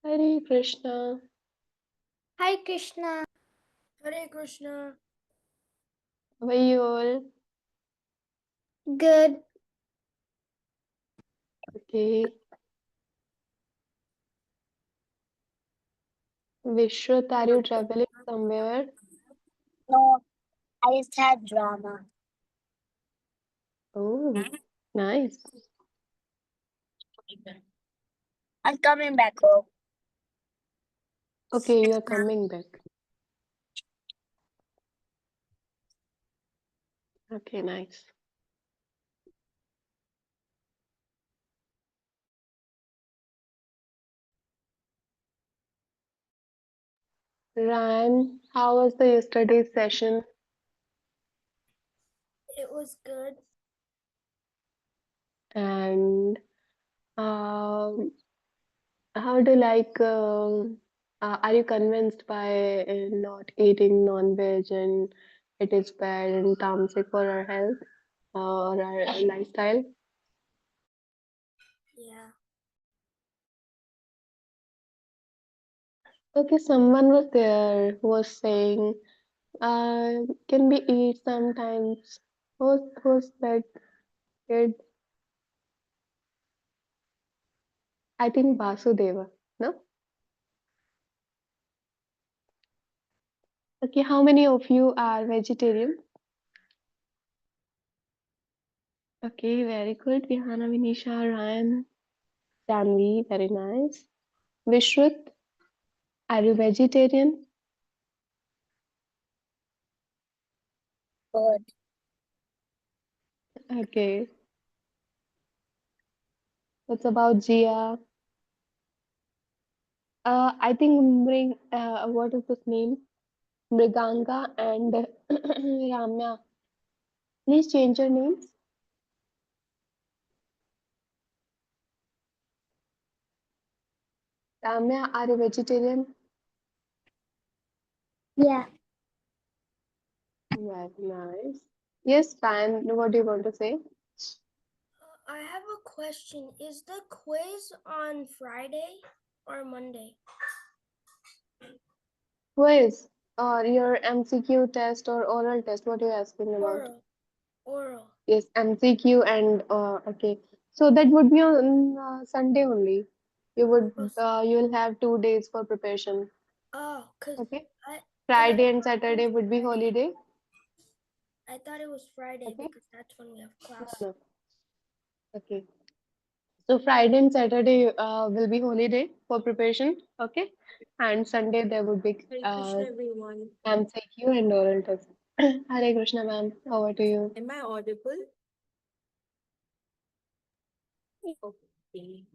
Hare Krishna. Hi Krishna. Hare Krishna. How are you all? Good. Okay. Vishwat, are you traveling somewhere? No, I just had drama. Oh, nice. I'm coming back home. Okay, you're coming back. Okay, nice. Ryan, how was the yesterday's session? It was good. And how do you like? Are you convinced by not eating non-veg and it is bad and toxic for our health or our lifestyle? Yeah. Okay, someone was there who was saying, can we eat sometimes? Who's that kid? I think Vasudeva. No? Okay, how many of you are vegetarian? Okay, very good. Vihana, Vinisha, Ryan, Janvi, very nice. Vishruth, are you vegetarian? Good. Okay. What's about Jia? I think what is this name? Mriganga and Ramya. Please change your names. Ramya, are you vegetarian? Yeah. Very nice. Yes, Pan, what do you want to say? I have a question. Is the quiz on Friday or Monday? Quiz or your MCQ test or oral test? What are you asking about? Oral. Oral. Yes, MCQ and okay. So that would be on Sunday only. You'll have 2 days for preparation. Oh, cause Okay. I thought Friday and it was Saturday would be Friday. holiday. I thought it was Friday Okay. because that's when we have No, class. no. Okay. So Friday and Saturday will be holiday for preparation. Okay. And Sunday there would be Hare Krishna, everyone. MCQ and oral test. Hare Krishna, ma'am. Over to you. Am I audible? Okay.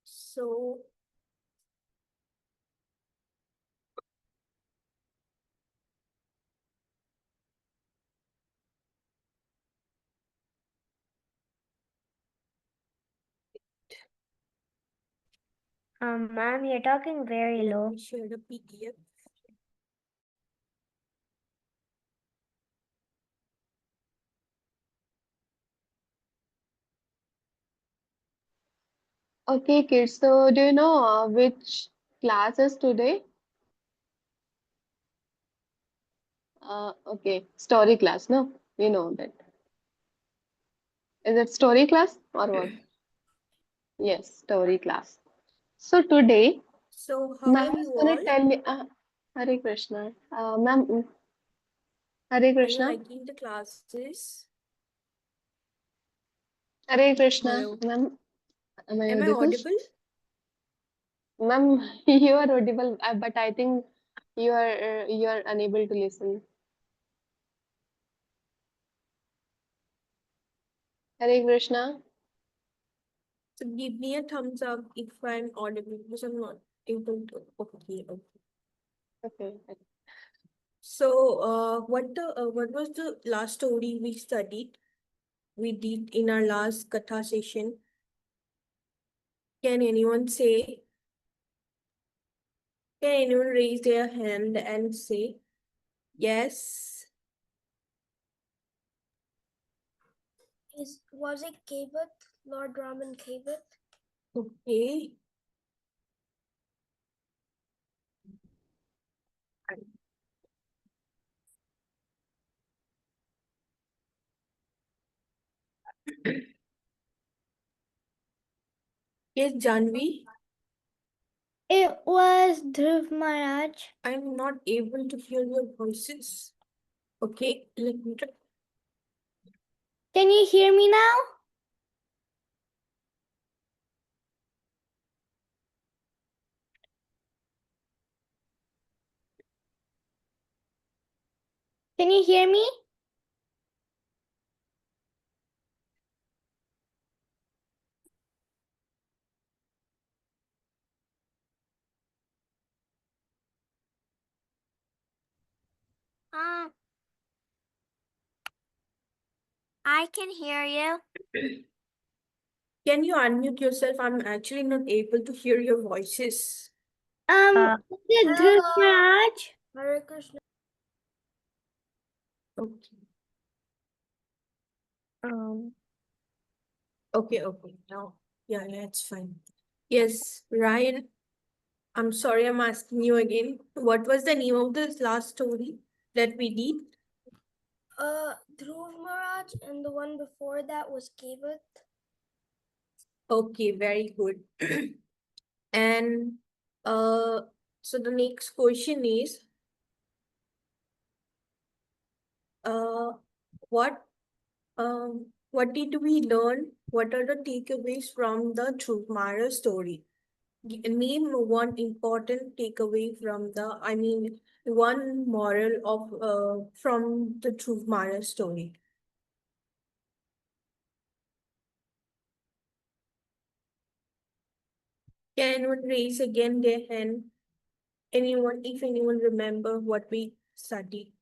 So, Ma'am, you're talking very let low. me share the PDF. Okay, kids. So do you know which class is today? Okay, story class. No, you know that. Is it story class or what? Yes, story class. So today, So, how are ma'am is you gonna all? tell you. Hare Krishna. Ma'am, Hare Are you Krishna. liking the classes? Hare Krishna. Hello. Ma'am, am I Am I audible? audible? Ma'am, you are audible, but I think you are unable to listen. Hare Krishna. So, give me a thumbs up if I'm audible because I'm not able to. Okay, okay. Okay. So, what was the last story we studied? We did in our last katha session. Can anyone say? Can anyone raise their hand and say yes? Was it Kavit? Lord Raman Kavit? Okay. Yes, Janvi, It was Dhruv Maharaj. I'm not able to hear your voices. Okay, let me try. Can you hear me now? Can you hear me? I can hear you. Can you unmute yourself? I'm actually not able to hear your voices. Is it Dhruv Hello. Maharaj? Hare Krishna. Okay. Um, Okay. Now, yeah, it's fine. Yes, Ryan, I'm sorry I'm asking you again. What was the name of this last story that we did? Dhruv Maharaj, and the one before that was Kevat. Okay, very good. And so the next question is, uh, what what did we learn? What are the takeaways from the Trumara story? Name one important takeaway from one moral of from the Trumara story. Can anyone raise again their hand? Anyone, if anyone remember what we studied,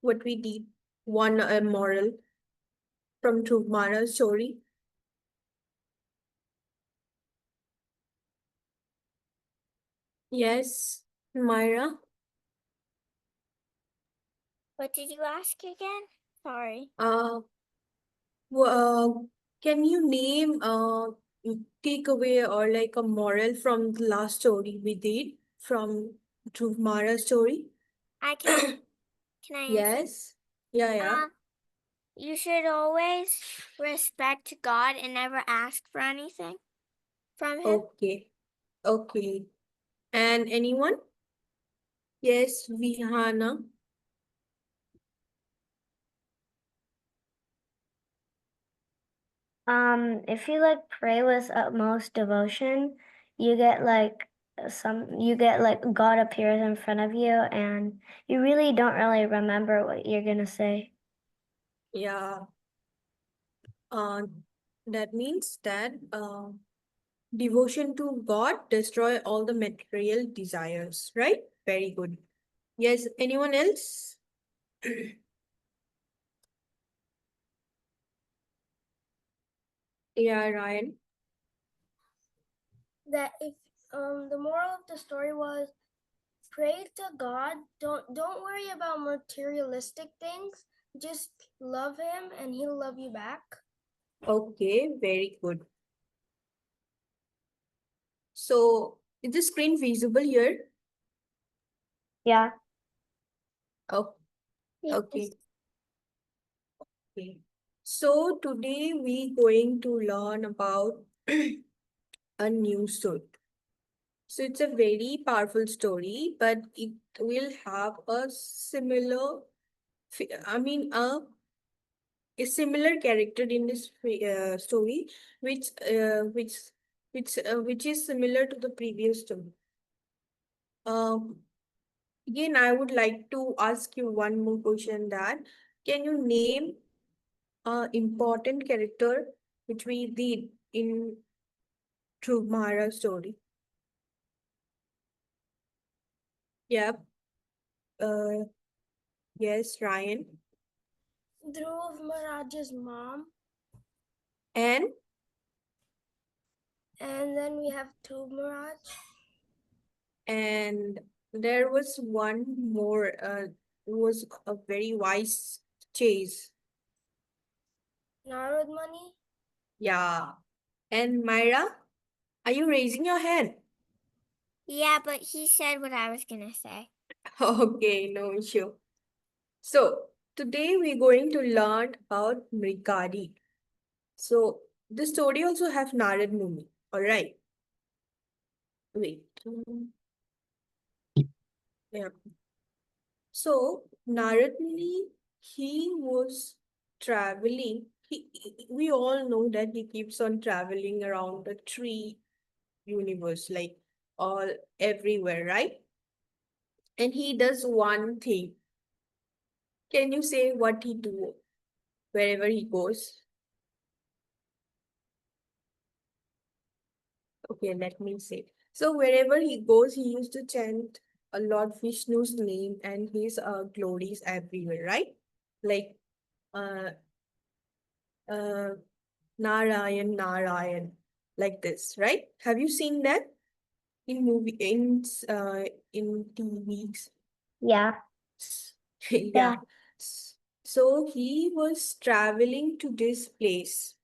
what we did, one moral from Trumara's story. Yes, Myra. what did you ask again? Sorry. Uh, w- uh, can you name takeaway or like a moral from the last story we did from Trumara's story? I can can I answer? Yes. Yeah. You should always respect God and never ask for anything from him. Okay. Okay. And anyone? Yes, Vihana. If you like pray with utmost devotion, you get like God appears in front of you and you really don't really remember what you're gonna say. Yeah. Uh, that means that devotion to God destroy all the material desires, right? Very good. Yes, anyone else? Yeah, Ryan. That if the moral of the story was pray to God. Don't worry about materialistic things. Just love him and he'll love you back. Okay, very good. So, is the screen visible here? Yeah. Oh, okay. Okay. So, today we going to learn about a new story. So, it's a very powerful story, but it will have a similar, a similar character in this story, which which is similar to the previous story. Um, Again, I would like to ask you one more question that can you name a important character which we did in True Mara story? Yep. Uh, yes, Ryan. Dhruv Maharaj's mom, And and then we have Dhruv Maharaj. and there was one more. It was a very wise chase. Narad Mani, Yeah. And Myra. Are you raising your hand? Yeah, but he said what I was gonna say. Okay, no issue. So, today we're going to learn about Mrigari. So, the story also have Narad Muni. Alright. Wait. Yeah. So, Narad Muni, he was traveling. We all know that he keeps on traveling around the tree universe, like all everywhere, right? And he does one thing. Can you say what he do wherever he goes? Okay, let me say. So wherever he goes, he used to chant Lord Vishnu's name and his glories everywhere, right? Like uh, uh, Narayan, Narayan, like this, right? Have you seen that in movie in TVs? Yeah. Yeah. So he was traveling to this place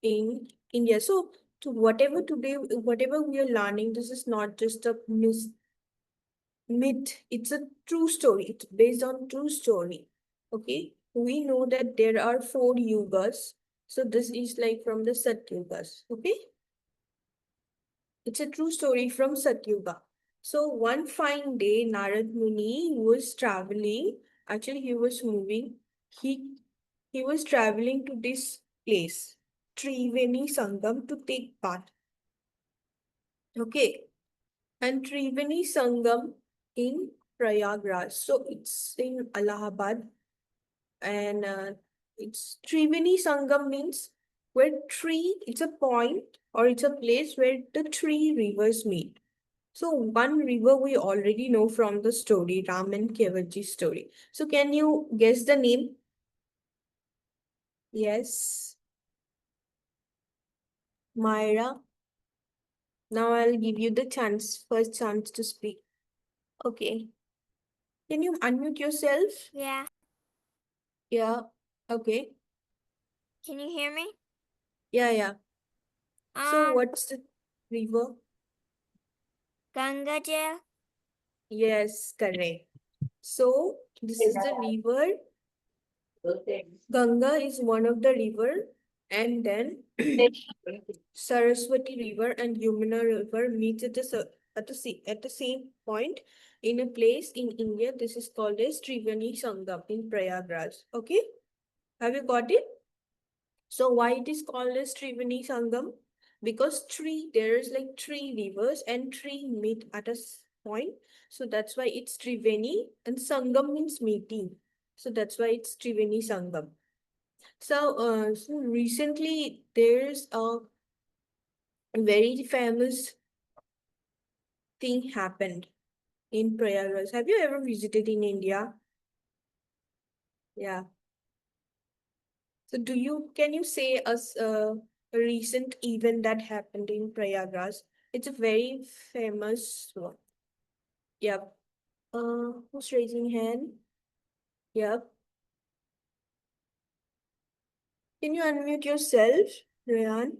in India. So to whatever today, whatever we are learning, this is not just a myth. It's a true story. It's based on true story. Okay. We know that there are 4 yugas. So this is like from the Satyugas. Okay. It's a true story from Satyuga. So one fine day, Narad Muni was traveling. Actually, he was moving. He he was traveling to this place, Triveni Sangam, to take part. Okay. And Triveni Sangam in Prayagraj. So it's in Allahabad. And it's Triveni Sangam means where it's a point or it's a place where the three rivers meet. So one river we already know from the story, Ram and Kevaji story. So can you guess the name? Yes, Myra. Now I'll give you the first chance to speak. Okay. Can you unmute yourself? Yeah. Yeah. Okay. Can you hear me? Yeah, yeah. So what's the river? Gangaja. Yes, correct. So this is the river. Ganga is one of the river, and then Saraswati River and Yamuna River meets at the same point in a place in India. This is called as Triveni Sangam in Prayagraj. Okay, have you got it? So why it is called as Triveni Sangam? Because there is like 3 rivers and 3 meet at a point. So that's why it's Triveni, and Sangam means meeting. So that's why it's Triveni Sangam. So recently there's a very famous thing happened in Prayagraj. Have you ever visited in India? Yeah. So can you say us a recent event that happened in Prayagraj? It's a very famous one. Yep. Who's raising hand? Yep. Can you unmute yourself, Rayan?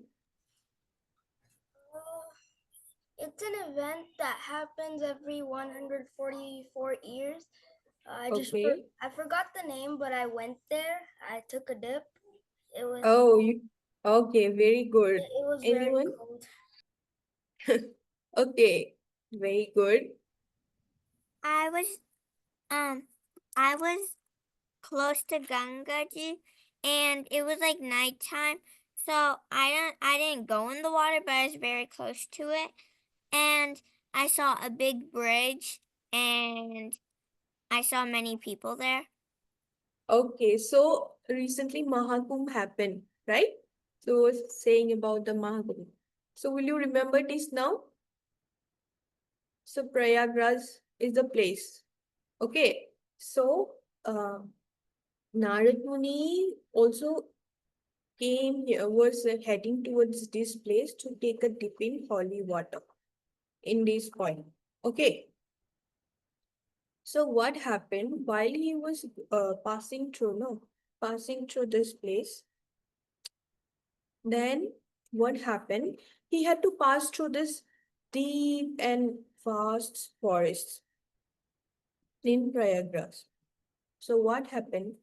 It's an event that happens every 144 years. Okay. I forgot the name, but I went there. I took a dip. It was Oh, okay, very good. it was very Anyone? cold. Okay, very good. I was I was close to Gangaji, and it was like nighttime, so I didn't go in the water, but I was very close to it, and I saw a big bridge, and I saw many people there. Okay, so recently Mahakumbh happened, right? So I was saying about the Mahakumbh. So will you remember this now? So Prayagraj is the place. Okay, so Narad Muni also came here, was heading towards this place to take a dip in holy water in this point. Okay, so what happened while he was passing through this place? Then what happened? He had to pass through this deep and vast forest in Prayagraj. So what happened?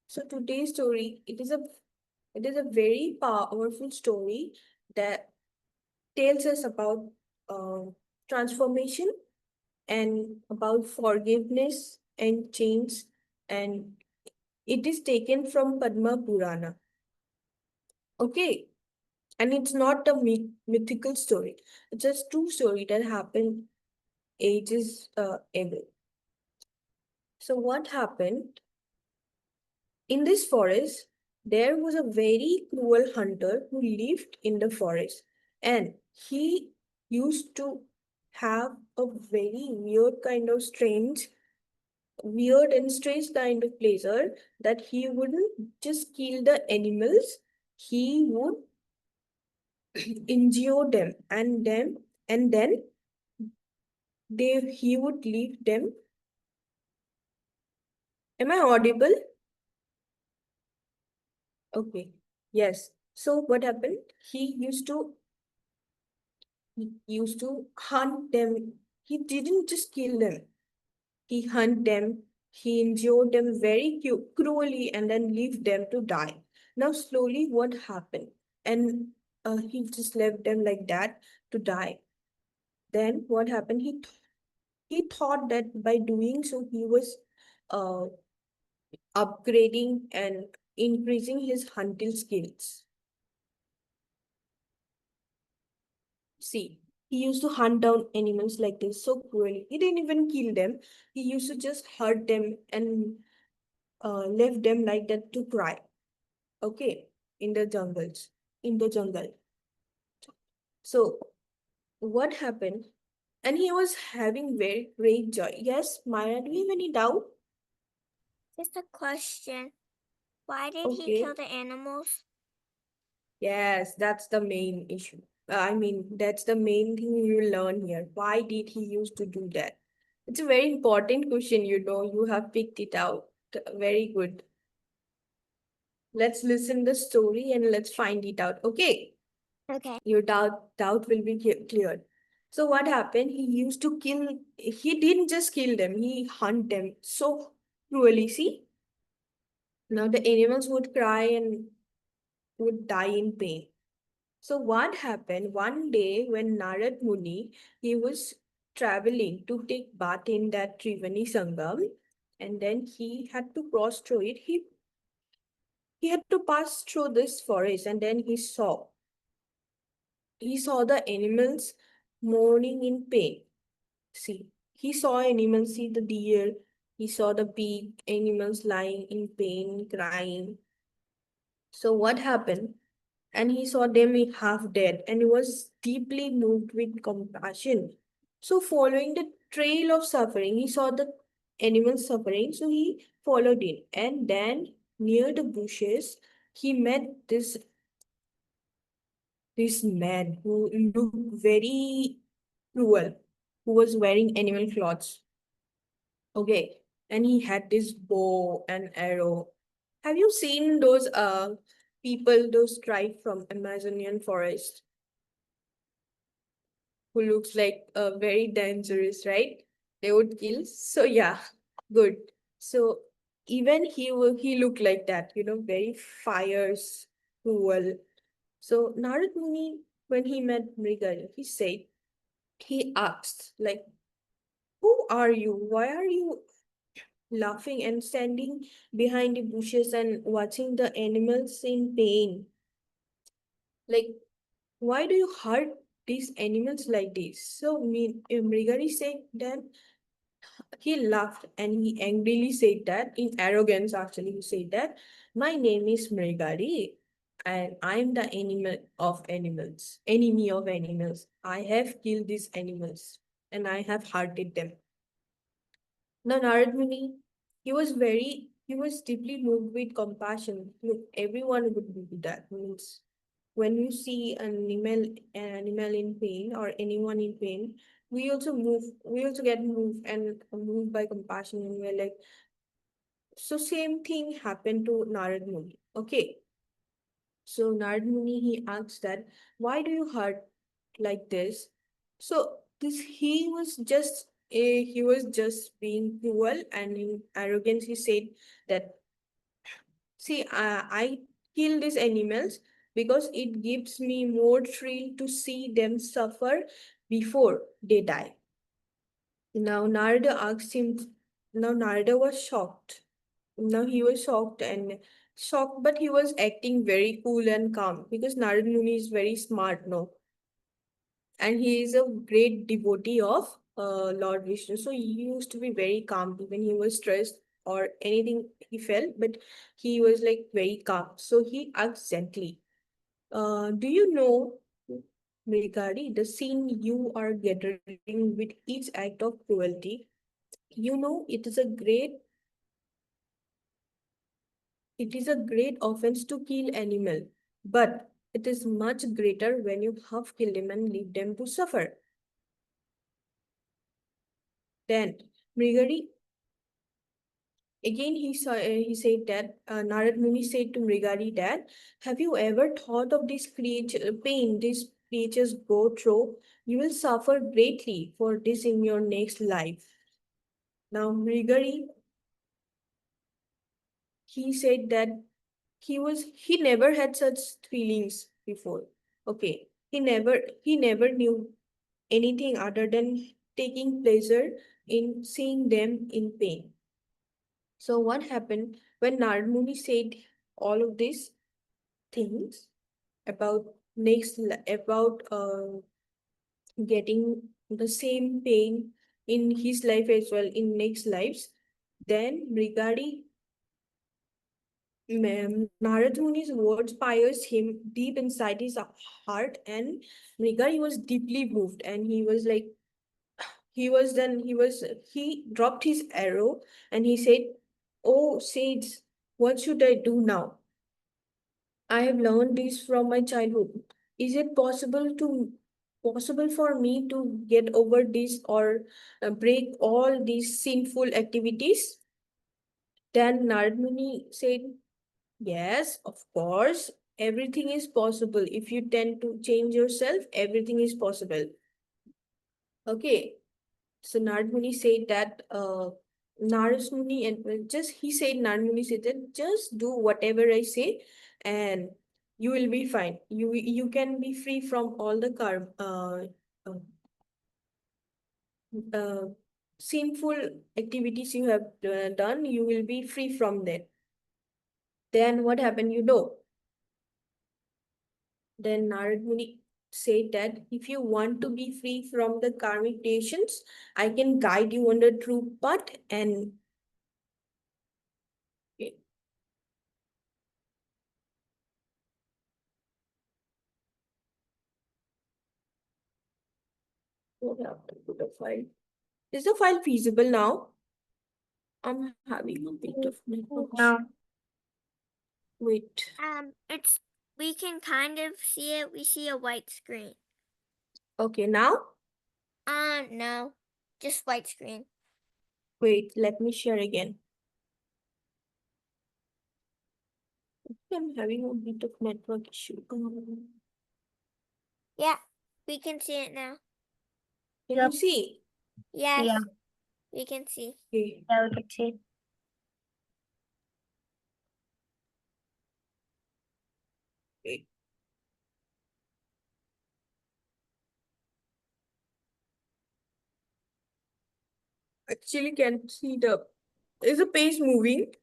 So today's story, it is a very powerful story that tells us about uh, transformation and about forgiveness and change, and it is taken from Padma Purana. Okay, and it's not a mythical story. It's a true story that happened ages ago. So what happened? In this forest, there was a very cruel hunter who lived in the forest, and he used to have a very weird and strange kind of pleasure that he wouldn't just kill the animals, he would injure and then he would leave them. Am I audible? Okay. Yes. So what happened? He used to hunt them. He didn't just kill them. He hunt them. He injured them very cruelly and then leave them to die. Now slowly what happened? And he just left them like that to die. Then what happened? He thought that by doing so he was uh, upgrading and increasing his hunting skills. See, he used to hunt down animals like this so cruelly. He didn't even kill them. He used to just hurt them and left them like that to cry. Okay, in the jungles, in the jungle. So what happened? And he was having very great joy. Yes, Maya, do you have any doubt? Just a question. Why did he Okay. kill the animals? Yes, that's the main issue. I mean, that's the main thing you learn here. Why did he used to do that? It's a very important question, you have picked it out. Very good. Let's listen the story and let's find it out. Okay, Okay. your doubt will be cleared. So what happened? He didn't just kill them, he hunt them so cruelly. See, now the animals would cry and would die in pain. So what happened one day when Narad Muni, he was traveling to take bath in that Triveni Sangam, and then he had to cross through it. He had to pass through this forest, and then he saw the animals mourning in pain. See, he saw animals, see the deer, he saw the big animals lying in pain, crying. So what happened? And he saw them half dead and he was deeply moved with compassion. So, following the trail of suffering, he saw the animals suffering, so he followed it. And then, near the bushes, he met this man who looked very cruel, who was wearing animal clothes. Okay, and he had this bow and arrow. Have you seen those people, those tribe from Amazonian forest? Who looks like very dangerous, right? They would kill. So yeah, good. So even he looked like that, very fierce, cruel. So Narad Muni, when he met Mrigari, he asked, like, who are you? Why are you laughing and standing behind the bushes and watching the animals in pain? Like, why do you hurt these animals like this? So Mrigari said that he laughed and he angrily said that, in arrogance actually, he said that, my name is Mrigari and I'm the enemy of animals. I have killed these animals and I have hurted them. Now Narad Muni, he was deeply moved with compassion. Look, everyone would do that. Means when you see an animal in pain or anyone in pain, we also get moved and moved by compassion, and we're like, so same thing happened to Narad Muni. Okay. So Narad Muni, he asks that, why do you hurt like this? So this he was just being cruel, and in arrogance he said that, see, I kill these animals because it gives me more thrill to see them suffer before they die. Now Narada asked him, now Narada was shocked. Now he was shocked, but he was acting very cool and calm because Narada Muni is very smart, no? And he is a great devotee of Lord Vishnu. So he used to be very calm when he was stressed or anything he felt, but he was like very calm. So he asked gently, do you know, Mrigari, the scene you are gathering with each act of cruelty? You know, it is a great offense to kill animal, but it is much greater when you half kill them and leave them to suffer. Then Mrigari again he said that Narad Muni said to Mrigari that, have you ever thought of this creature pain these creatures go through? You will suffer greatly for this in your next life. Now Mrigari, he said that he never had such feelings before. Okay. He never knew anything other than taking pleasure in seeing them in pain. So what happened when Narad Muni said all of these things about about getting the same pain in his life as well in next lives, then regarding Narad Muni's words pierced him deep inside his heart, and Mrigari was deeply moved, and he dropped his arrow and he said, "Oh, sage, what should I do now? I have learned this from my childhood. Is it possible for me to get over this or break all these sinful activities?" Then Narad Muni said, yes, of course, everything is possible. If you tend to change yourself, everything is possible. Okay, so Narad Muni said that Narad Muni and just he said Narad Muni said that just do whatever I say, and you will be fine. You can be free from all the uh, uh, sinful activities you have done. You will be free from that. Then what happened? You know. Then Narad Muni said that if you want to be free from the karmic creations, I can guide you on the true path and what happened to the file? Is the file feasible now? I'm having a bit of network issue. No. Wait. It's we can kind of see it. We see a white screen. Okay, now? No, just white screen. Wait, let me share again. I'm having a bit of network issue. Yeah, we can see it now. Can Yep. you see? Yes, Yeah. we can see. Okay. Yeah, we can see. Wait. Actually, can't see the. Is the page moving?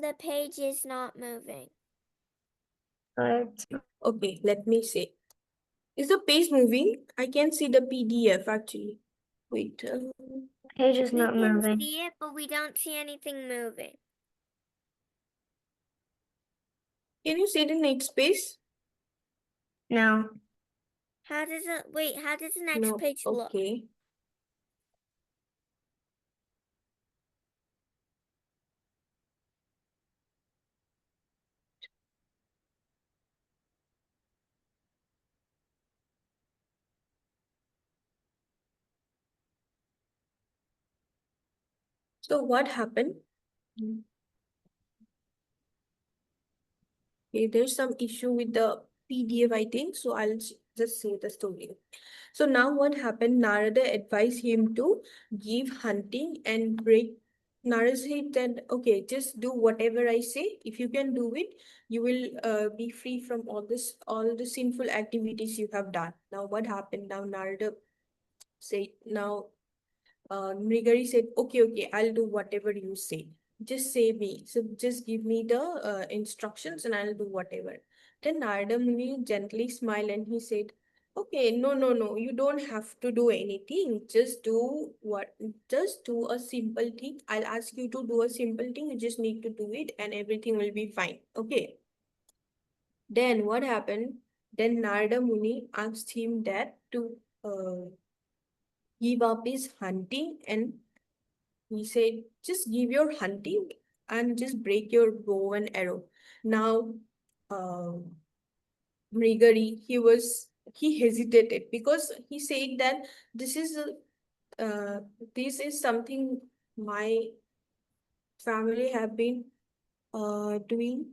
The page is not moving. But Okay, let me see. Is the page moving? I can see the PDF actually. Wait. page is We not can moving. see it, but we don't see anything moving. Can you see the next page? No. How does it? Wait, how does the next No. page look? Okay. So what happened? Okay, there's some issue with the PDF, I think. So I'll just say the story. So now what happened? Narada advised him to give hunting and break. Narada said that, okay, just do whatever I say. If you can do it, you will be free from all the sinful activities you have done. Now what happened? Now Narada said, now Mrigari said, okay, I'll do whatever you say. Just say me. So just give me the instructions and I'll do whatever. Then Narada Muni gently smiled and he said, okay, no, you don't have to do anything. Just do a simple thing. I'll ask you to do a simple thing. You just need to do it and everything will be fine. Okay. Then what happened? Then Narada Muni asked him that to give up his hunting, and he said, just give your hunting and just break your bow and arrow. Now, Mrigari, he hesitated because he said that this is this is something my family have been doing.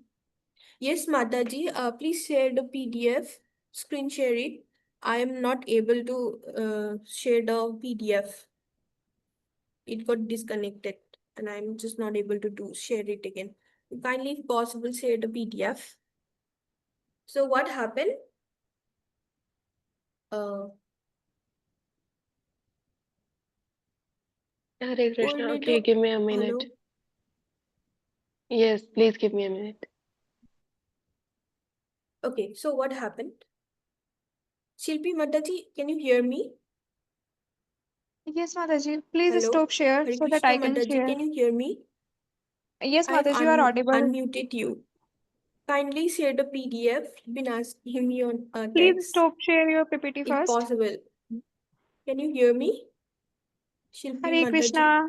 Yes, Mataji, please share the PDF, screen share it. I am not able to share the PDF. It got disconnected and I'm just not able to share it again. Kindly, if possible, share the PDF. So what happened? Uh, Hare Krishna. only Okay, the give me a minute. hello. Yes, please give me a minute. Okay, so what happened? Shilpi Mataji, can you hear me? Yes, Mataji. Please Hello, stop share Hare so that Krishna I can Mataji, share. can you hear me? Yes, I've Mataji, you are audible. unmuted you. Kindly share the PDF. You've been asking me on Please text, stop share your PPT if first. possible. Can you hear me? Shilpi Hare Mataji? Krishna.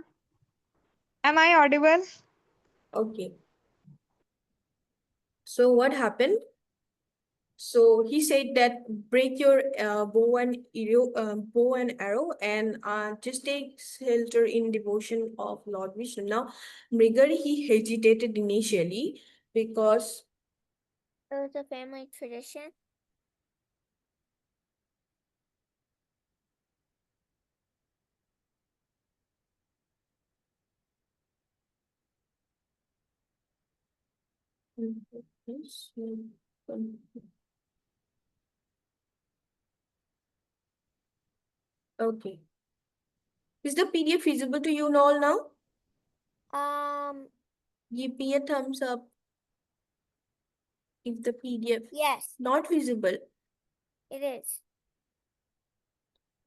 Am I audible? Okay. So what happened? So he said that break your bow and arrow, and just take shelter in devotion of Lord Vishnu. Now, Mrigari, he hesitated initially because It was a family tradition. okay. Is the PDF visible to you all now? Give me a thumbs up if the PDF Yes, not visible. it is.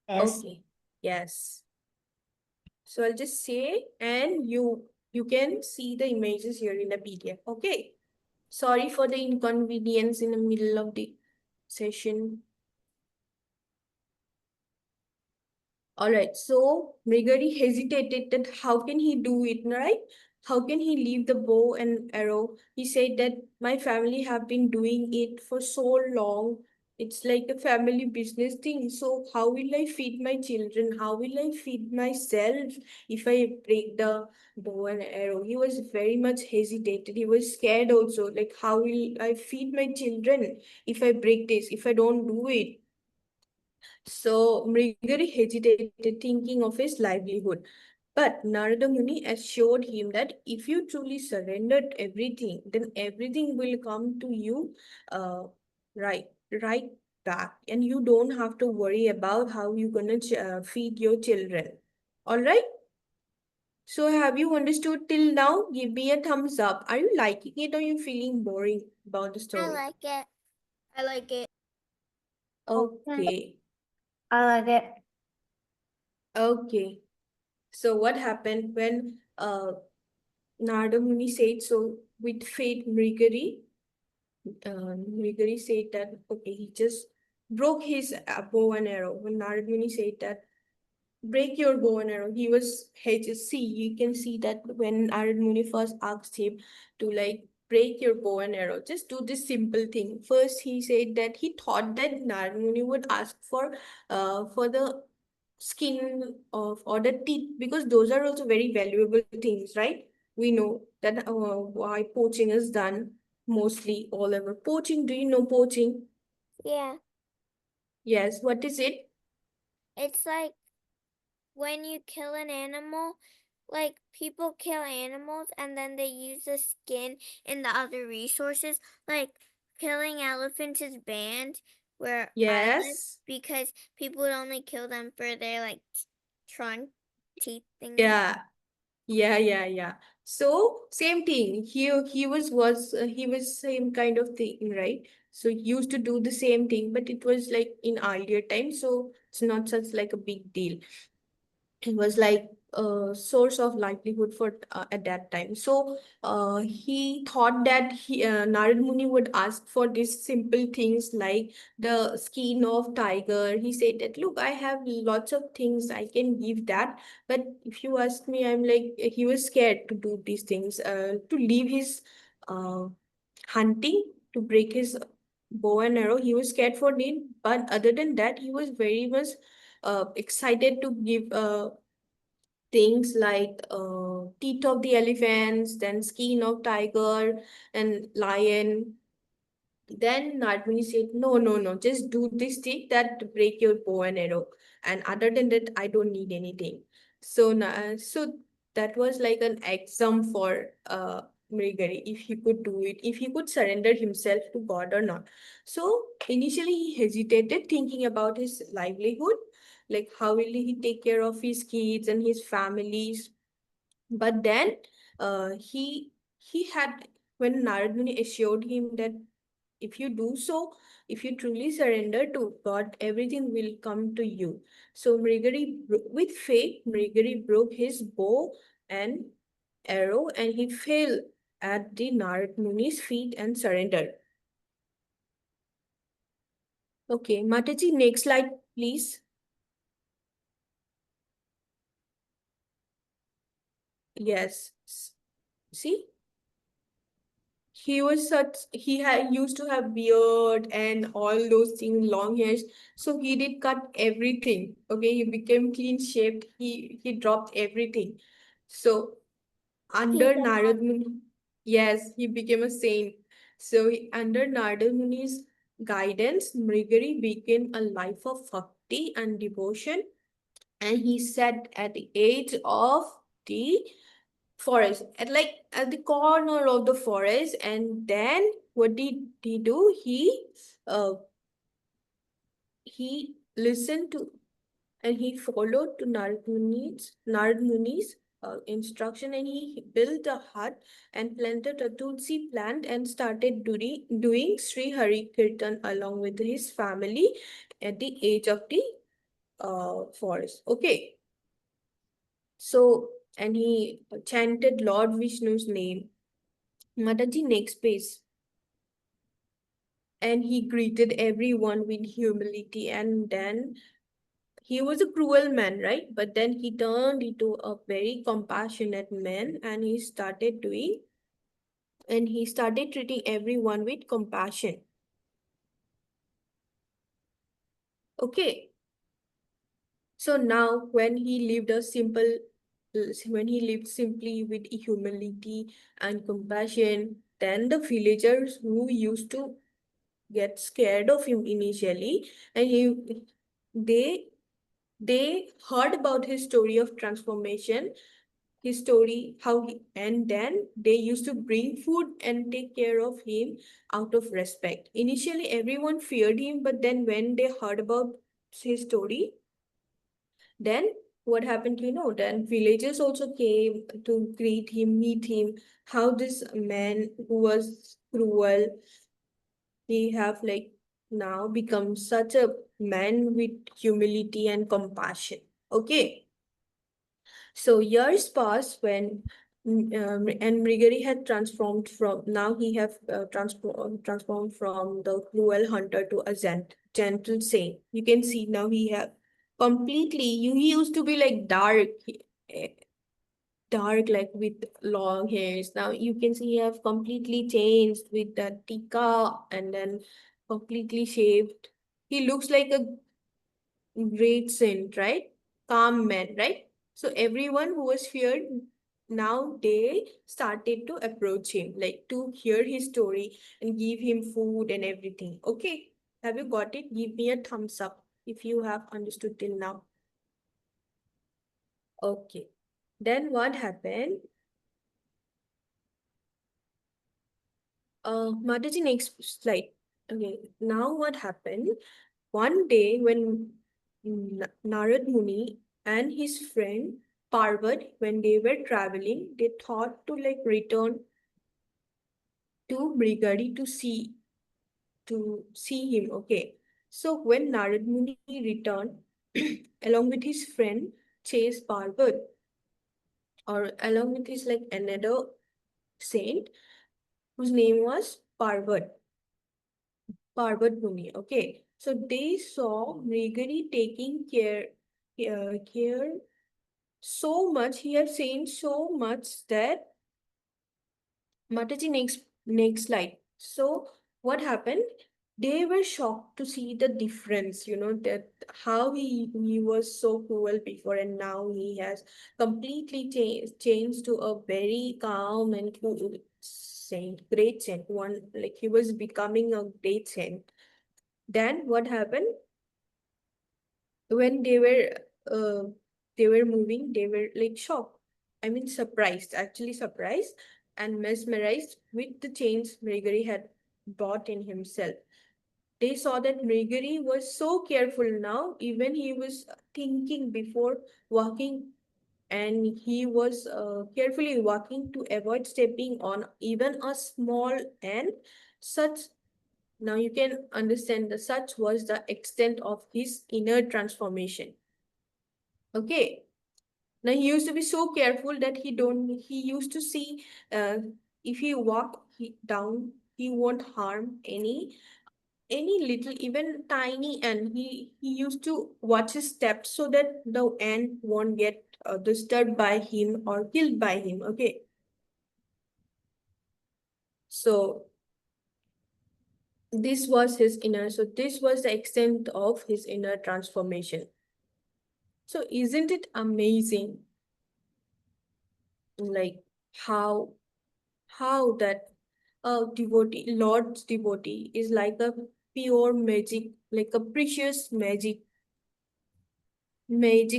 Yes. Okay. Yes. So I'll just say, and you can see the images here in the PDF. Okay. Sorry for the inconvenience in the middle of the session. All right, so Mrigari hesitated that how can he do it, right? How can he leave the bow and arrow? He said that my family have been doing it for so long. It's like a family business thing. So how will I feed my children? How will I feed myself if I break the bow and arrow? He was very much hesitated. He was scared also. Like, how will I feed my children if I break this, if I don't do it? So Mrigari hesitated, thinking of his livelihood. But Narada Muni assured him that if you truly surrendered everything, then everything will come to you uh, right, right back. And you don't have to worry about how you're going to feed your children. All right? So have you understood till now? Give me a thumbs up. Are you liking it or are you feeling boring about the I story? like it. I like it. Okay. I like it. Okay. So what happened when Narada Muni said so with faith Mrigari said that okay, he just broke his bow and arrow. When Narada Muni said that break your bow and arrow, he just see, you can see that when Narada Muni first asked him to like break your bow and arrow, just do this simple thing. First he said that he thought that Narada Muni would ask for the skin of or the teeth, because those are also very valuable things, right? We know that why poaching is done mostly all over. Poaching, do you know poaching? Yeah. Yes, what is it? It's like when you kill an animal, like people kill animals and then they use the skin and the other resources. Like killing elephants is banned where I live Yes. because people would only kill them for their like trunk teeth thingy. Yeah. Yeah. So same thing. He was same kind of thing, right? So he used to do the same thing, but it was like in earlier times, so it's not such like a big deal. It was like a source of livelihood for at that time. So he thought that Narad Muni would ask for these simple things like the skin of tiger. He said that, look, I have lots of things I can give that, but if you ask me, I'm like, he was scared to do these things, to leave his uh, hunting, to break his bow and arrow. He was scared for it, but other than that, he was very much excited to give things like teeth of the elephants, then skin of tiger and lion. Then Nadmini said, no, just do this thing that break your bow and arrow. And other than that, I don't need anything. So that was like an exam for Mrigari, if he could do it, if he could surrender himself to God or not. So initially he hesitated, thinking about his livelihood, like how will he take care of his kids and his families. But then he had, when Narad Muni assured him that if you do so, if you truly surrender to God, everything will come to you. So with faith, Mrigari broke his bow and arrow, and he fell at the Narad Muni's feet and surrendered. Okay, Mataji, next slide, please. Yes. See? He had used to have beard and all those things, long hairs. So he did cut everything. Okay, he became clean shaved. He dropped everything. So He's under a monk. Narad Muni, yes, he became a saint. So under Narad Muni's guidance, Mrigari began a life of bhakti and devotion. And he said at the age of the forest, at the corner of the forest. And then what did he do? He listened to, and he followed to Narad Muni's instruction, and he built a hut and planted a tulsi plant and started doing Sri Hari Kirtan along with his family at the edge of the forest. Okay. So, and he chanted Lord Vishnu's name. Mataji, next page. And he greeted everyone with humility. And then he was a cruel man, right? But then he turned into a very compassionate man, and he started treating everyone with compassion. Okay. So now when he lived simply with humility and compassion, then the villagers who used to get scared of him initially, and they they heard about his story of transformation, his story, and then they used to bring food and take care of him out of respect. Initially, everyone feared him, but then when they heard about his story, then what happened, then villagers also came to greet him, meet him, how this man who was cruel, he have like now become such a man with humility and compassion. Okay. So years passed when and Mrigari had transformed from, now he have transformed from the cruel hunter to a gentle saint. You can see now he have completely, he used to be like eh, dark, like with long hairs. Now you can see he have completely changed with the tika and then completely shaved. He looks like a great saint, right? calm man, right? So everyone who was feared, now they started to approach him, like to hear his story and give him food and everything. Okay, have you got it? Give me a thumbs up if you have understood till now. Okay. Then what happened? Mataji, next slide. Okay, now what happened? One day when Narad Muni and his friend Parvat, when they were traveling, they thought to like return to Mrigari to see him. Okay. So when Narad Muni returned along with his friend Chase Parvat, or along with his like another saint whose name was Parvat Muni. Okay. So they saw Mrigari taking care so much. He had seen so much that Mataji, next slide. So what happened? They were shocked to see the difference, that how he was so cruel before and now he has completely changed to a very calm and cool saint, great saint, one like he was becoming a great saint. Then what happened? When they were moving, they were like shocked. I mean surprised, actually surprised and mesmerized with the change Mrigari had brought in himself. They saw that Mrigari was so careful now, even he was thinking before walking, and he was carefully walking to avoid stepping on even a small and such. Now you can understand the such was the extent of his inner transformation. Okay. Now he used to be so careful that he used to see if he walk down, he won't harm any little, even tiny, and he used to watch his steps so that the ant won't get disturbed by him or killed by him. Okay. So this was his inner, so this was the extent of his inner transformation. So isn't it amazing? Like how that a devotee, Lord's devotee, is like a pure magic, like a precious magic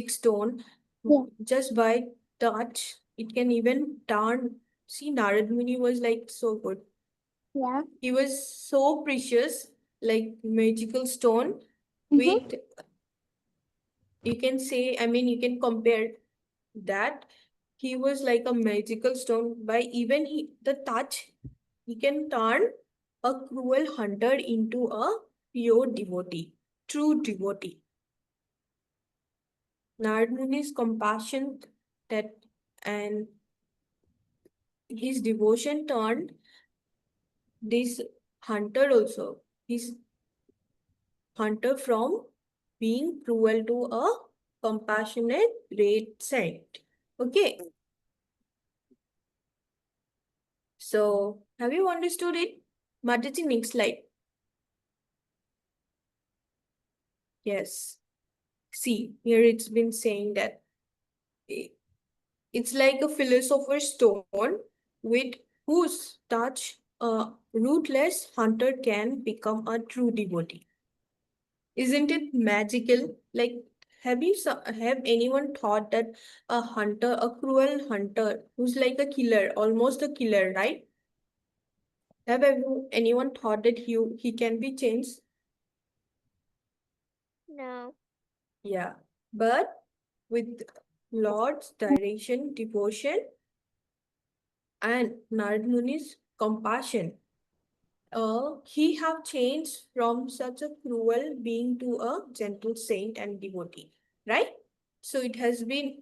stone. Yeah. Just by touch, it can even turn. See, Narad Muni was like so good. Yeah. He was so precious, like magical stone. Mm-hmm. With you can say, I mean, you can compare that he was like a magical stone. By even the touch, he can turn a cruel hunter into a pure devotee, true devotee. Narad Muni's compassion that and his devotion turned this hunter also, his hunter from being cruel to a compassionate great saint. Okay. So have you understood it? Mataji, next slide. Yes. See, here it's been saying that it's like a philosopher's stone with whose touch a ruthless hunter can become a true devotee. Isn't it magical? Like, have anyone thought that a hunter, a cruel hunter, who's like a killer, almost a killer, right? Have anyone thought that he can be changed? No. Yeah, but with Lord's direction, devotion, and Narad Muni's compassion, he have changed from such a cruel being to a gentle saint and devotee, right? So it has been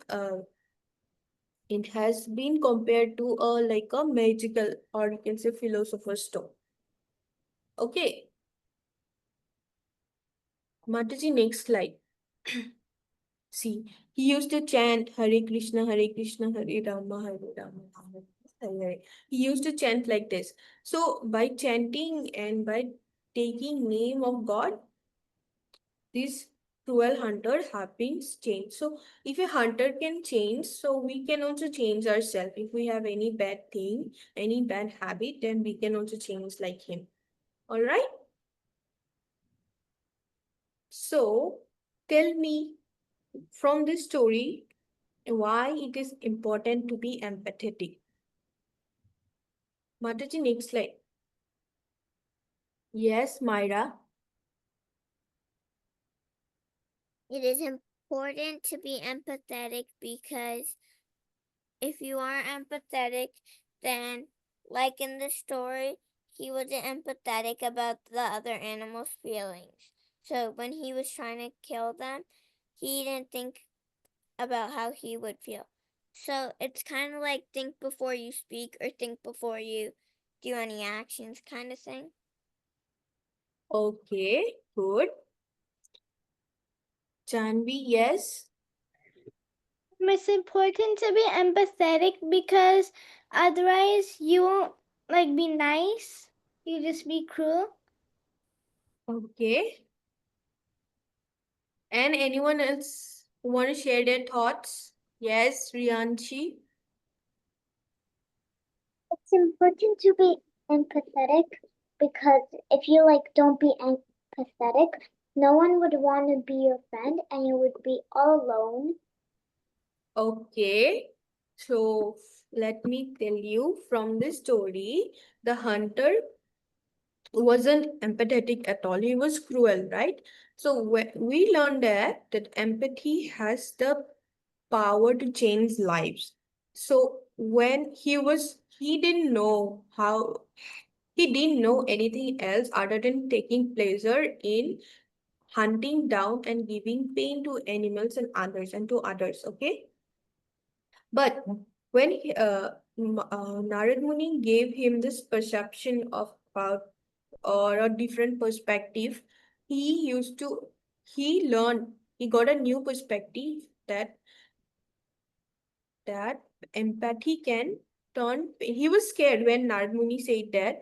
compared to a like a magical, or you can say philosopher's stone. Okay, Mataji, next slide. See, he used to chant Hare Krishna, Hare Krishna, Hare Rama, Hare Rama, Rama Hare Hare. He used to chant like this. So by chanting and by taking name of God, this cruel hunter have been changed. So if a hunter can change, so we can also change ourselves. If we have any bad thing, any bad habit, then we can also change like him. All right. So tell me from this story why it is important to be empathetic. Mataji, next slide. Yes, Myra. It is important to be empathetic because if you aren't empathetic, then, like in the story, he wasn't empathetic about the other animals' feelings. So when he was trying to kill them, he didn't think about how he would feel. So it's kind of like think before you speak or think before you do any actions kind of thing. Okay, good. Janvi, yes. It's important to be empathetic because otherwise you won't like be nice. You just be cruel. Okay. And anyone else want to share their thoughts? Yes, Rianchi. It's important to be empathetic because if you like don't be empathetic, no one would want to be your friend and you would be all alone. Okay. So let me tell you from this story, the hunter wasn't empathetic at all. He was cruel, right? So we learned that empathy has the power to change lives. So when he didn't know how, he didn't know anything else other than taking pleasure in hunting down and giving pain to animals and to others. Okay. But when Narad Muni gave him this perception of about or a different perspective, he used to he got a new perspective that empathy can turn. He was scared when Narad Muni said that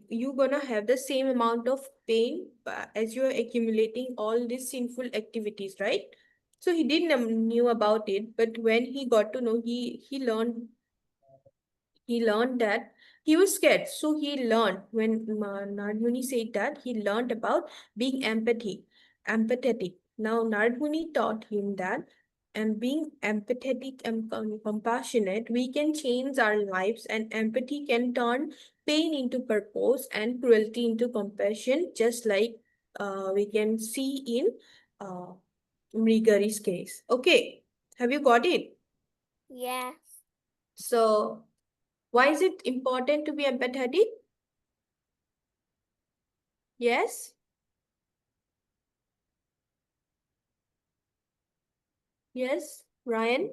you're gonna have the same amount of pain as you're accumulating all these sinful activities, right? So he didn't knew about it, but when he got to know, he learned that he was scared. So he learned when Narad Muni said that he learned about being empathetic. Now Narad Muni taught him that and being empathetic and compassionate, we can change our lives, and empathy can turn pain into purpose and cruelty into compassion, just like we can see in uh, Mrigari's case. Okay, have you got it? Yes. So why is it important to be empathetic? Yes? Yes, Ryan?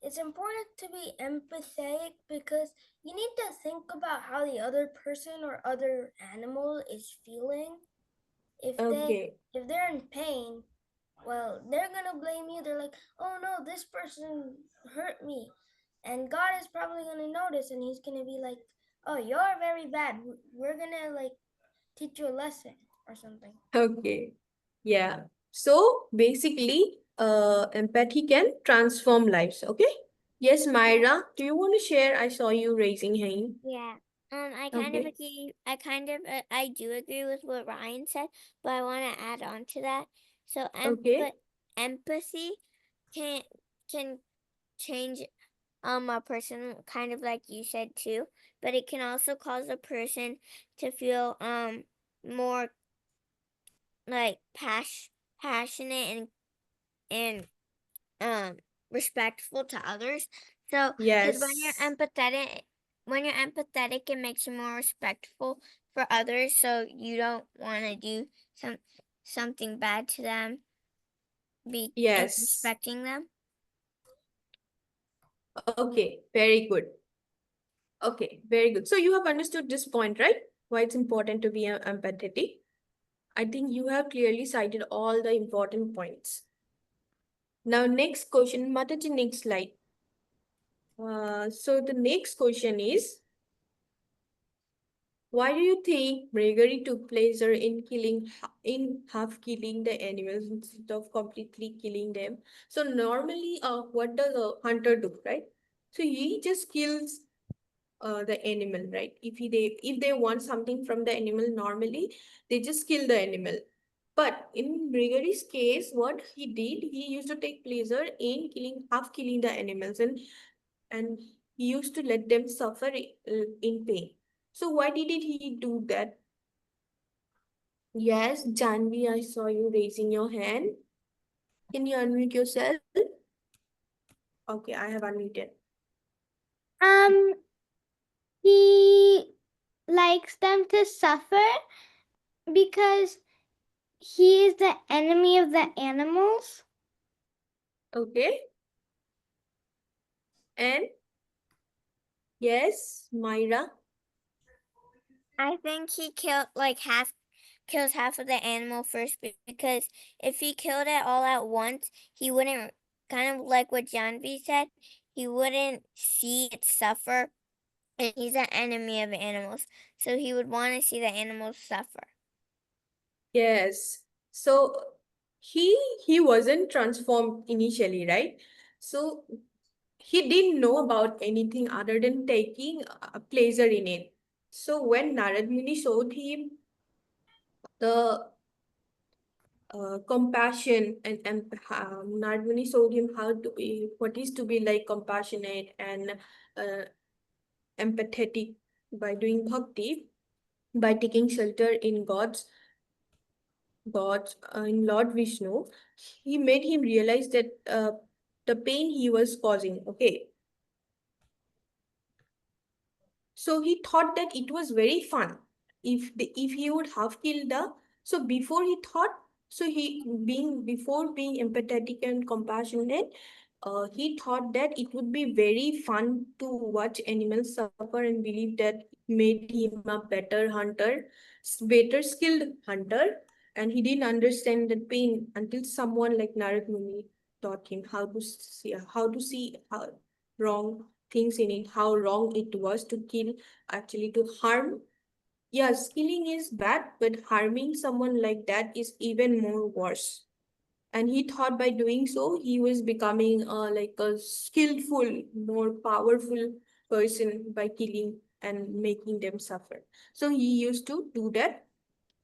It's important to be empathetic because you need to think about how the other person or other animal is feeling. Okay. If they're in pain, well, they're gonna blame you. They're like, "Oh no, this person hurt me," and God is probably gonna notice, and He's gonna be like, "Oh, you're very bad. We're gonna like teach you a lesson or something." Okay. Yeah. So basically, empathy can transform lives. Okay. Yes, Myra, do you want to share? I saw you raising hand. Yeah. I kind of Okay. agree. I do agree with what Ryan said, but I want to add on to that. So, Okay. empathy can can change a person, kind of like you said too, but it can also cause a person to feel more like passionate and respectful to others. So, because Yes. when you're empathetic, it makes you more respectful for others. So you don't want to do something bad to them, be and Yes. respecting them. Okay. Very good. Okay. Very good. So you have understood this point, right? Why it's important to be empathetic. I think you have clearly cited all the important points. Now, next question, Mataji, next slide. So the next question is, Why do you think Mrigari took pleasure in half killing the animals instead of completely killing them? So normally, what does a hunter do, right? So he just kills the animal, right? If they want something from the animal, normally they just kill the animal. But in Mrigari's case, what he did, he used to take pleasure in half killing the animals, and he used to let them suffer in pain. So why did he do that? Yes, Janvi, I saw you raising your hand. Can you unmute yourself? Okay, I have unmuted. Um, he likes them to suffer because he is the enemy of the animals. Okay. And yes, Myra. I think he kills half of the animal first, because if he killed it all at once, he wouldn't, kind of like what Janvi said, he wouldn't see it suffer. And he's an enemy of animals, so he would want to see the animals suffer. Yes. So he he wasn't transformed initially, right? So he didn't know about anything other than taking pleasure in it. So when Narad Muni showed him the compassion, and Narad Muni showed him what is to be like compassionate and uh, empathetic by doing bhakti, by taking shelter in in Lord Vishnu, he made him realize that the pain he was causing. Okay, so he thought that it was very fun if he would have killed the. So before he thought, so he being before being empathetic and compassionate, he thought that it would be very fun to watch animals suffer and believe that made him a better hunter, better skilled hunter, and he didn't understand the pain until someone like Narad Muni taught him how to see how wrong things in it, how wrong it was to kill, actually to harm. Yes, killing is bad, but harming someone like that is even more worse. And he thought by doing so, he was becoming like a skillful, more powerful person by killing and making them suffer. So he used to do that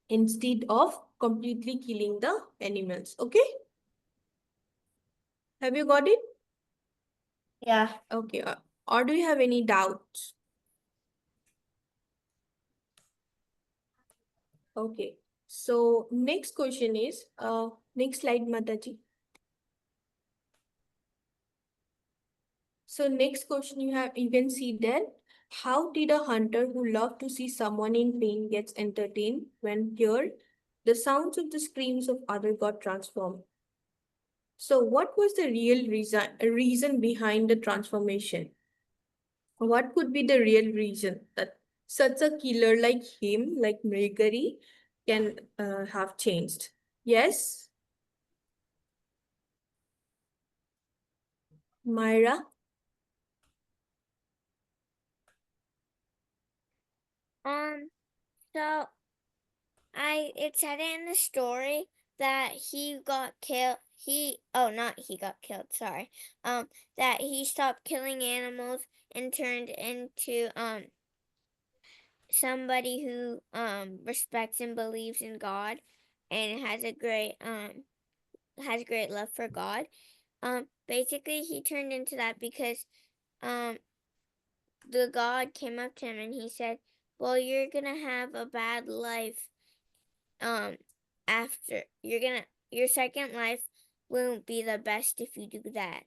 instead of completely killing the animals. Okay? Have you got it? Yeah. Okay. Or do you have any doubts? Okay. So next question is, next slide, Mataji. So next question you can see that how did a hunter who loved to see someone in pain gets entertained when heard the sounds of the screams of other got transformed? So what was the reason behind the transformation? What could be the real reason that such a killer like him, like Mrigari, can have changed? Yes, Myra? So it said in the story that he got killed. Not he got killed. Sorry. That he stopped killing animals and turned into somebody who respects and believes in God, and has great love for God. Basically, he turned into that because the God came up to him and he said, "Well, you're gonna have a bad life. After your second life won't be the best if you do that."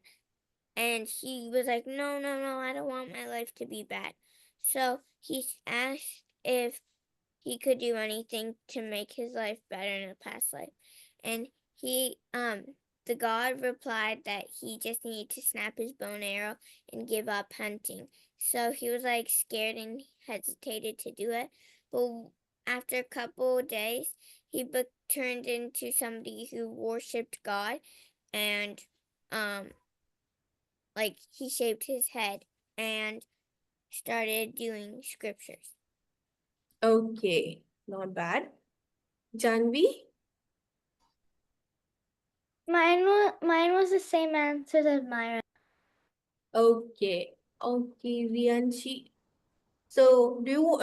And he was like, "No, no, no, I don't want my life to be bad." So he asked if he could do anything to make his life better in a past life. And the god replied that he just needed to snap his bow and arrow and give up hunting. So he was like scared and hesitated to do it. But after a couple of days, he turned into somebody who worshipped God, and like he shaved his head and started doing scriptures. Okay, not bad. Janvi? Mine was the same answer as Myra. Okay. Okay, Rianshi. So, do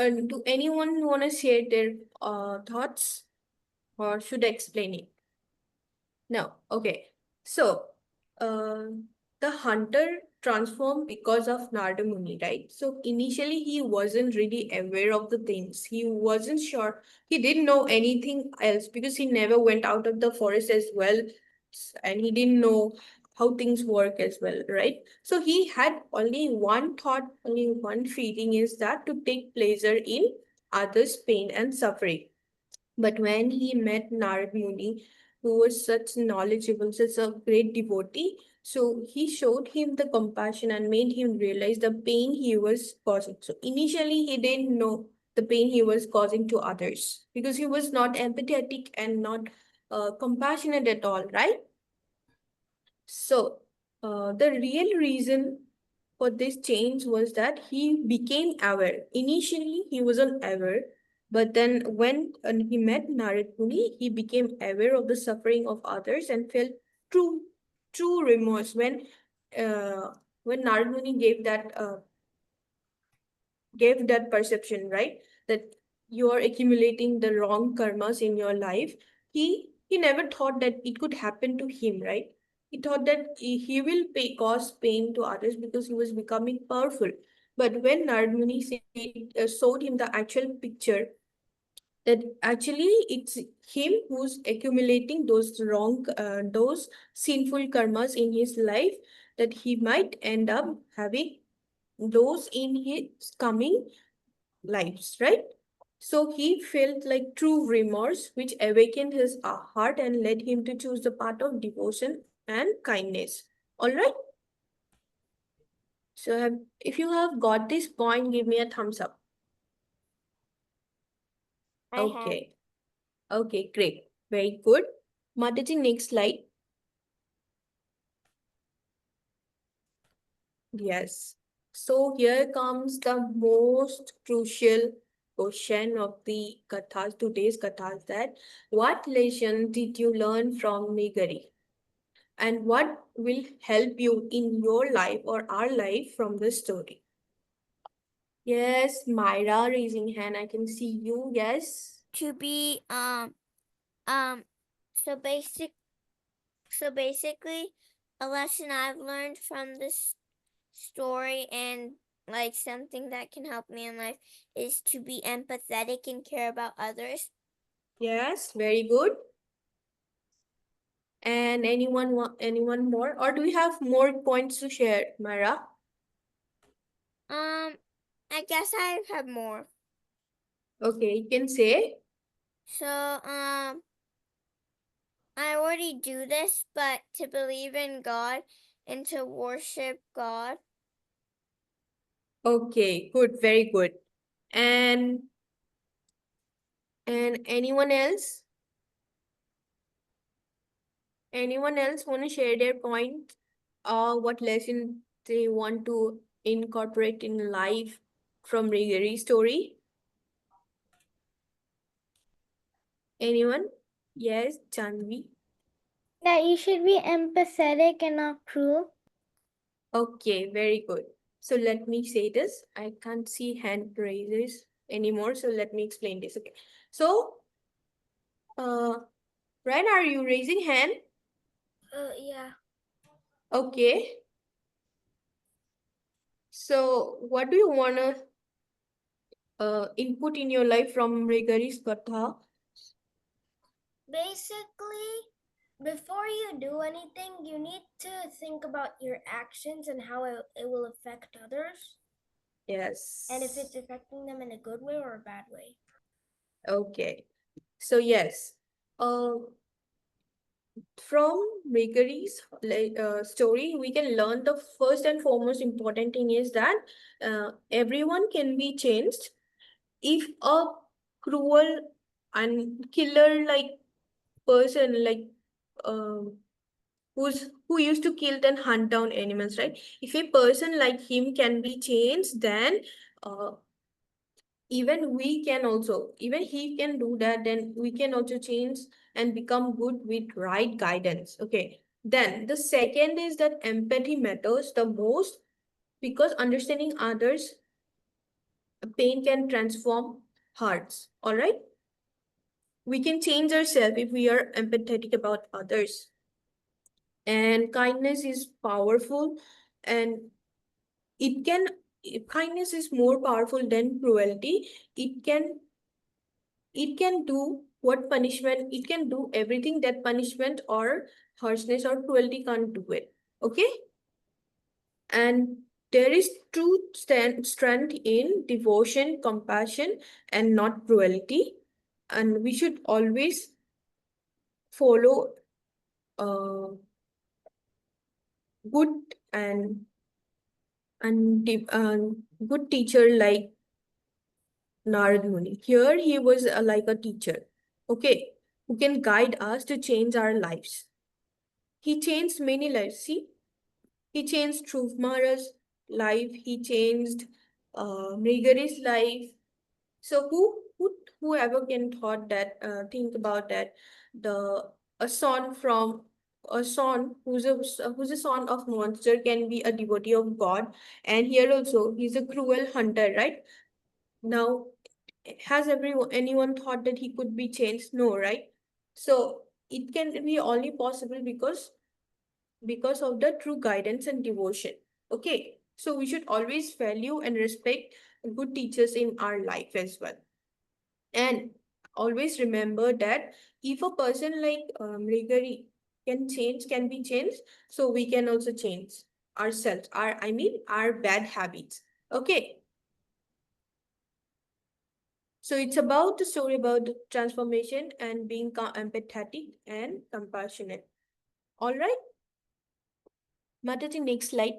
anyone want to share their thoughts, or should I explain it? No. Okay. So, uh, the hunter transformed because of Narada Muni, right? So initially he wasn't really aware of the things. He wasn't sure. He didn't know anything else because he never went out of the forest as well, and he didn't know how things work as well, right? So he had only one thought, only one feeling, is that to take pleasure in others' pain and suffering. But when he met Narad Muni, who was such knowledgeable, such a great devotee, so he showed him the compassion and made him realize the pain he was causing. So initially, he didn't know the pain he was causing to others because he was not empathetic and not compassionate at all, right? So, the real reason for this change was that he became aware. Initially, he wasn't aware, but then when he met Narad Muni, he became aware of the suffering of others and felt true, true remorse when Narad Muni gave that perception, right? That you are accumulating the wrong karmas in your life. He never thought that it could happen to him, right? He thought that he will cause pain to others because he was becoming powerful. But when Narad Muni showed him the actual picture, that actually it's him who's accumulating those sinful karmas in his life, that he might end up having those in his coming lives, right? So he felt like true remorse, which awakened his heart and led him to choose the path of devotion and kindness. All right. So if you have got this point, give me a thumbs up. I have. Okay. Okay, great. Very good. Mataji, next slide. Yes. So here comes the most crucial question of the kathas, today's kathas, that what lesson did you learn from Mrigari? And what will help you in your life or our life from this story? Yes, Myra raising hand. I can see you. Yes. To be um so basic so basically a lesson I've learned from this story and like something that can help me in life is to be empathetic and care about others. Yes, very good. And anyone more? Or do we have more points to share, Myra? I guess I have more. Okay, you can say. So I already do this, but to believe in God and to worship God. Okay, good, very good. And anyone else? Anyone else want to share their point? What lesson they want to incorporate in life from Rigari's story? Anyone? Yes, Janvi. That you should be empathetic and not cruel. Okay, very good. So let me say this. I can't see hand raises anymore, so let me explain this. Okay. So, Ryan, are you raising hand? Yeah. Okay. So, what do you wanna input in your life from Rigari's Katha? Basically, before you do anything, you need to think about your actions and how it will affect others. Yes. And if it's affecting them in a good way or a bad way. Okay. So yes, from Mrigari's story, we can learn the first and foremost important thing is that everyone can be changed. If a cruel and killer like person, like who used to kill and hunt down animals, right? If a person like him can be changed, then uh, even we can also, even he can do that, then we can also change and become good with right guidance. Okay. Then the second is that empathy matters the most because understanding others' pain can transform hearts. All right. We can change ourselves if we are empathetic about others. And kindness is powerful, and it can, kindness is more powerful than cruelty. It can do what punishment, it can do everything that punishment or harshness or cruelty can't do it. Okay. And there is true strength in devotion, compassion, and not cruelty. And we should always follow good and good teacher like Narad Muni. Here he was like a teacher, okay, who can guide us to change our lives. He changed many lives. See, he changed Dhruv Maharaj's life. He changed Mrigari's life. So whoever can thought that, think about that, the a son from a son who's a son of monster can be a devotee of God, and here also he's a cruel hunter, right? Now, has anyone thought that he could be changed? No, right? So it can be only possible because of the true guidance and devotion. Okay, so we should always value and respect good teachers in our life as well. And always remember that if a person like Mrigari can be changed, so we can also change ourselves, our bad habits. Okay. So it's about the story about the transformation and being empathetic and compassionate. All right. Mataji, next slide.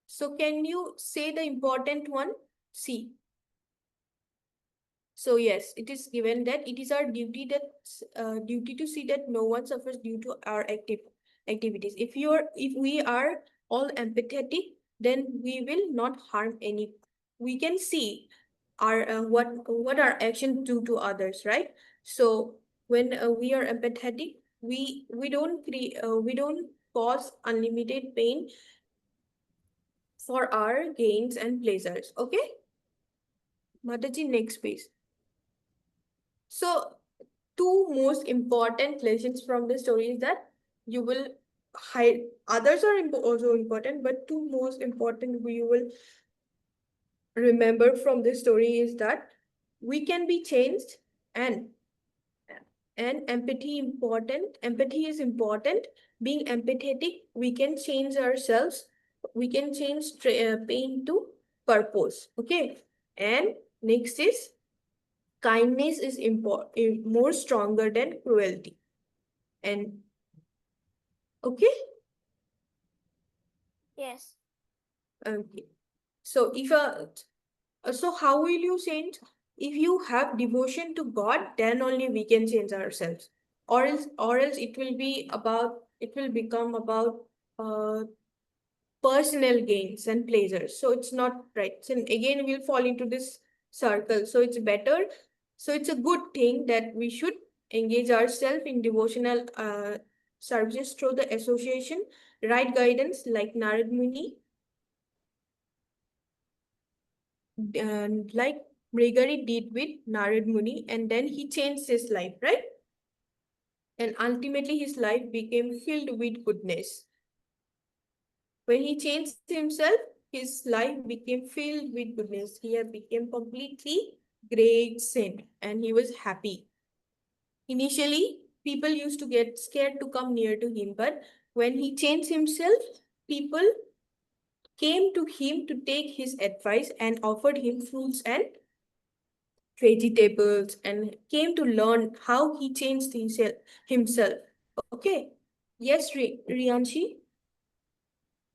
So can you say the important one? See. So yes, it is given that it is our duty duty to see that no one suffers due to our activities. If we are all empathetic, then we will not harm any. We can see our what our actions do to others, right? So when we are empathetic, we don't cause unlimited pain for our gains and pleasures. Okay, Mataji, next please. So two most important lessons from the story is that you will hide, others are also important, but two most important we will remember from this story is that we can be changed, and empathy is important. Being empathetic, we can change ourselves, we can change pain to purpose. Okay. And next is kindness is more stronger than cruelty. And okay. Yes. Okay. So so how will you change? If you have devotion to God, then only we can change ourselves. Or else it will become about uh, personal gains and pleasures. So it's not right. So again, we'll fall into this circle. So it's better. So it's a good thing that we should engage ourselves in devotional services through the association, right guidance like Narad Muni, and like Mrigari did with Narad Muni, and then he changed his life, right? And ultimately his life became filled with goodness. When he changed himself, his life became filled with goodness. He had become completely great saint and he was happy. Initially, people used to get scared to come near to him, but when he changed himself, people came to him to take his advice and offered him fruits and vegetables and came to learn how he changed himself. Okay. Yes, Rianshi?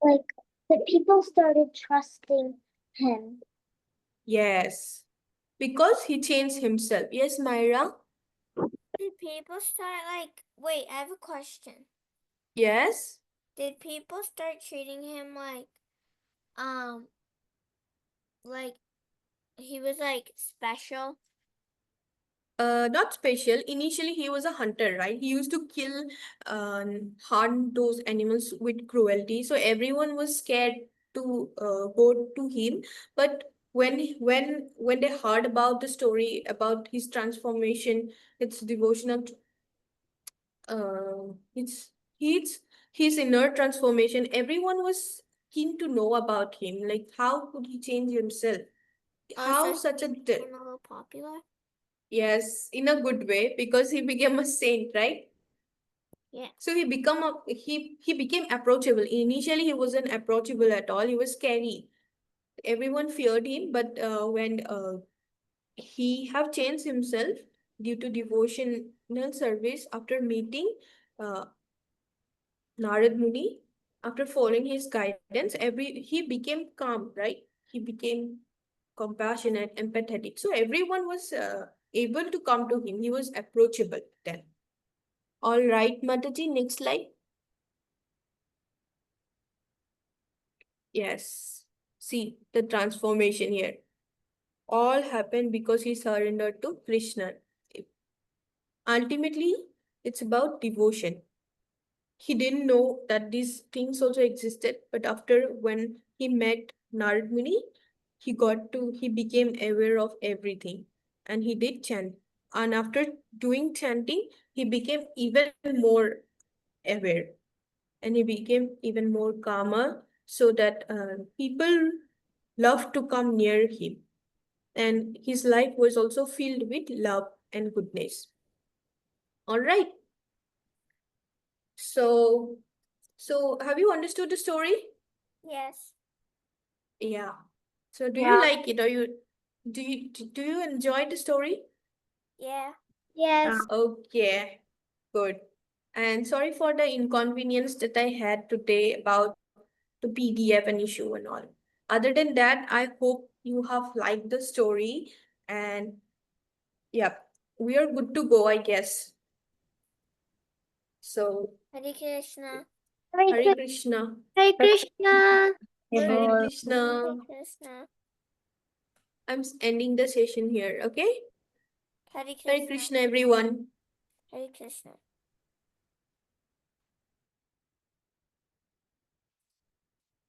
Like the people started trusting him. Yes. Because he changed himself. Yes, Myra? Did people start wait, I have a question. Yes. Did people start treating him like like he was like special. Not special. Initially, he was a hunter, right? He used to kill, hunt those animals with cruelty. So everyone was scared to go to him. But when they heard about the story about his transformation, its devotional, it's his inner transformation. Everyone was keen to know about him. Like, how could he change himself? Oh, How so such he a became a little popular. Yes, in a good way, because he became a saint, right? Yeah. So he became approachable. Initially, he wasn't approachable at all. He was scary. Everyone feared him, but when he have changed himself due to devotional service after meeting uh, Narad Muni, after following his guidance, he became calm, right? He became compassionate, empathetic. So everyone was able to come to him. He was approachable then. All right, Mataji, next slide. Yes. See the transformation here. All happened because he surrendered to Krishna. Ultimately, it's about devotion. He didn't know that these things also existed, but after when he met Narad Muni, he became aware of everything, and he did chant. And after doing chanting, he became even more aware, and he became even more calmer, so that people loved to come near him, and his life was also filled with love and goodness. All right. So, have you understood the story? Yes. Yeah. So do you Yeah. like it, or do you enjoy the story? Yeah. Yes. Okay, good. And sorry for the inconvenience that I had today about the PDF and issue and all. Other than that, I hope you have liked the story, and yeah, we are good to go, I guess. So, Hare Krishna. Hare Hare Krishna. Hare Krishna. Hare Bye. Krishna. Hare Krishna. I'm ending the session here, okay? Hare Hare Krishna. Krishna, everyone. Hare Krishna.